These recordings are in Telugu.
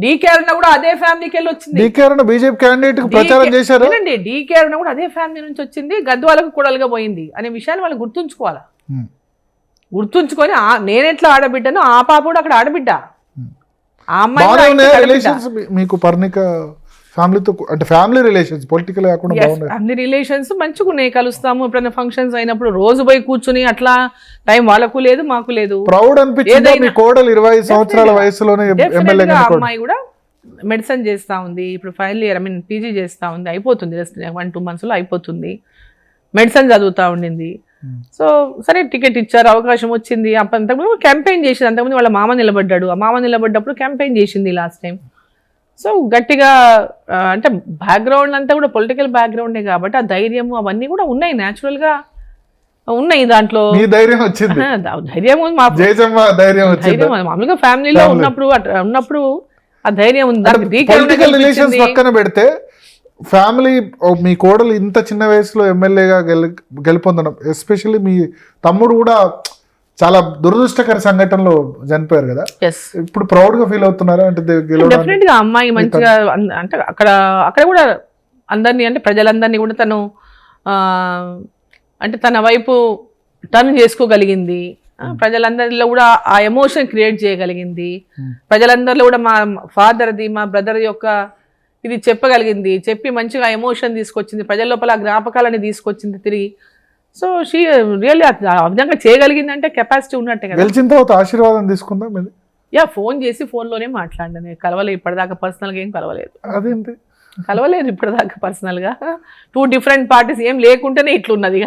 డీకే అరుణ కూడా అదే ఫ్యామిలీకి వెళ్ళి వచ్చింది. డీకే అరుణ బీజేపీ క్యాండిడేట్ కు ప్రచారం చేశారు. డీకే అరుణ కూడా అదే ఫ్యామిలీ నుంచి వచ్చింది, గద్వాలకు కూడలుగా పోయింది అనే విషయాన్ని వాళ్ళు గుర్తుంచుకోవాలా. గుర్తుంచుకొని నేనెట్లా ఆడబిడ్డను ఆ పాప కూడా అక్కడ ఆడబిడ్డ. ఆ అమ్మాయి రిలేషన్స్ మీకు పర్ణిక ఫ్యామిలీతో అంటే ఫ్యామిలీ రిలేషన్స్ పొలిటికల్ కాకుండా బాగున్నాయి. ఫ్యామిలీ రిలేషన్స్ మంచిగా ఉన్నాయి, కలుస్తాము ఎప్పుడైనా ఫంక్షన్స్ అయినప్పుడు రోజు పోయి కూర్చుని అట్లా టైం వాళ్ళకు లేదు మాకు లేదు. ప్రౌడ్ అనిపించింది మీ కోడలు 25 సంవత్సరాల వయసులోనే ఎమ్మెల్యే. అమ్మాయి కూడా మెడిసిన్ చేస్తా ఉంది ఇప్పుడు, ఫైనల్ ఇయర్ పీజీ చేస్తా ఉంది, అయిపోతుంది 1-2 months లో అయిపోతుంది. మెడిసిన్ చదువుతా ఉండింది. సో సరే టికెట్ ఇచ్చారు, అవకాశం వచ్చింది. అంతకుముందు క్యాంపెయిన్ చేసింది, అంతకుముందు వాళ్ళ మామ నిలబడ్డాడు, ఆ మామ నిలబడ్డప్పుడు క్యాంపెయిన్ చేసింది లాస్ట్ టైం. సో గట్టిగా అంటే బ్యాక్గ్రౌండ్ అంతా కూడా పొలిటికల్ బ్యాక్గ్రౌండే కాబట్టి ఆ ధైర్యము అవన్నీ కూడా ఉన్నాయి, న్యాచురల్గా ఉన్నాయి దాంట్లో. ధైర్యం వచ్చింది, ధైర్యం మామూలుగా ఫ్యామిలీలో ఉన్నప్పుడు ఆ ధైర్యం ఉంది. పొలిటికల్ రిలేషన్స్ పక్కన పెడితే ఫ్యామిలీ మీ కోడలు ఇంత చిన్న వయసులో ఎమ్మెల్యేగా గెలుపొందడం, ఎస్పెషల్లీ మీ తమ్ముడు కూడా చాలా దురదృష్టకర సంఘటనలో చనిపోయారు కదా, ఇప్పుడు ప్రౌడ్ గా ఫీల్ అవుతున్నారా? అంటే డెఫినెట్ గా అమ్మాయి మంచిగా అంటే అక్కడ కూడా అందరినీ అంటే ప్రజలందరినీ కూడా తను అంటే తన వైపు టర్న్ చేసుకోగలిగింది. ప్రజలందరిలో కూడా ఆ ఎమోషన్ క్రియేట్ చేయగలిగింది. ప్రజలందరిలో కూడా మా ఫాదర్ది మా బ్రదర్ యొక్క ఇది చెప్పగలిగింది, చెప్పి మంచిగా ఎమోషన్ తీసుకొచ్చింది, ప్రజల లోపల జ్ఞాపకాలని తీసుకొచ్చింది తిరిగి. సో షీ రియల్లీ ఆ విధంగా చేయగలిగింది అంటే కెపాసిటీ ఉన్నట్టే కదా. గెలిచిన తర్వాత ఆశీర్వాదం తీసుకుందాం. ఫోన్ చేసి ఫోన్లోనే మాట్లాడినా, కలవలేదు ఇప్పటిదాకా, పర్సనల్గా ఏం కలవలేదు. అదేంటి కలవలేదు ఇప్పటిదాకా పర్సనల్గా. 2 different parties ఏం లేకుంటేనే ఇట్లున్నది.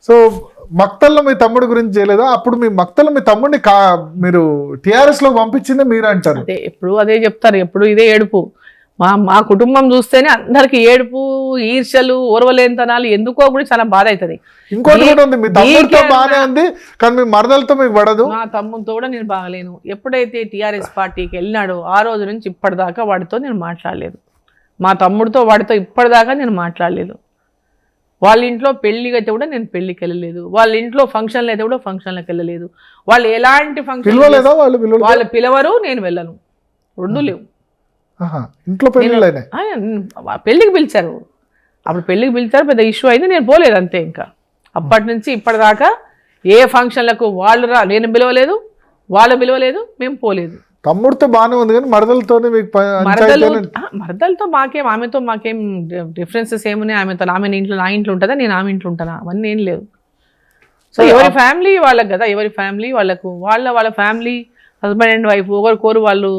సో మక్తల్లో మీ తమ్ముడు గురించి చేయలేదా? అప్పుడు మీ మక్తల్లో మీ తమ్ముడిని మీరు టీఆర్ఎస్ లో పంపించిందే మీరు అంటారు. అదే ఎప్పుడు అదే చెప్తారు, ఎప్పుడు ఇదే ఏడుపు. మా కుటుంబం చూస్తేనే అందరికి ఏడుపు, ఈర్ష్యలు, ఓర్వలేనితనాలు, ఎందుకో కూడా చాలా బాధ అవుతుంది. ఇంకోటి కూడా ఉంది, మీ తమ్ముడితో బాగానే ఉంది కానీ మీ మరదలతో మీకు పడదు. మా తమ్ముడితో కూడా నేను బాగలేను. ఎప్పుడైతే టీఆర్ఎస్ పార్టీకి వెళ్ళినాడో ఆ రోజు నుంచి ఇప్పటిదాకా వాడితో నేను మాట్లాడలేదు. మా తమ్ముడితో వాడితో ఇప్పటిదాకా నేను మాట్లాడలేదు. వాళ్ళ ఇంట్లో పెళ్లికి అయితే కూడా నేను పెళ్లికి వెళ్ళలేదు, వాళ్ళ ఇంట్లో ఫంక్షన్లు అయితే కూడా ఫంక్షన్లకు వెళ్ళలేదు. వాళ్ళు ఎలాంటి ఫంక్షన్ వాళ్ళు పిలవరు, నేను వెళ్ళను, రెండు లేవు. పెళ్లికి పిలిచారు, అప్పుడు పెళ్లికి పిలిచారు, పెద్ద ఇష్యూ అయింది, నేను పోలేదు అంతే. ఇంకా అప్పటి నుంచి ఇప్పటిదాకా ఏ ఫంక్షన్లకు నేను పిలవలేదు, వాళ్ళు పిలవలేదు, మేము పోలేదు. తమ్ముడితో బాగానే ఉంది కానీ మరదలతోనే మరదలతో ఆమెతో మాకేం డిఫరెన్సెస్ ఏమున్నాయి? ఆమెతో నా ఇంట్లో ఉంటుందా, నేను ఆమె ఇంట్లో ఉంటానా, అవన్నీ ఏం లేదు. సో ఎవరి ఫ్యామిలీ వాళ్ళకి కదా, ఎవరి ఫ్యామిలీ వాళ్ళకు, వాళ్ళ ఫ్యామిలీ హస్బెండ్ అండ్ వైఫ్ ఒకరికొరు వాళ్ళు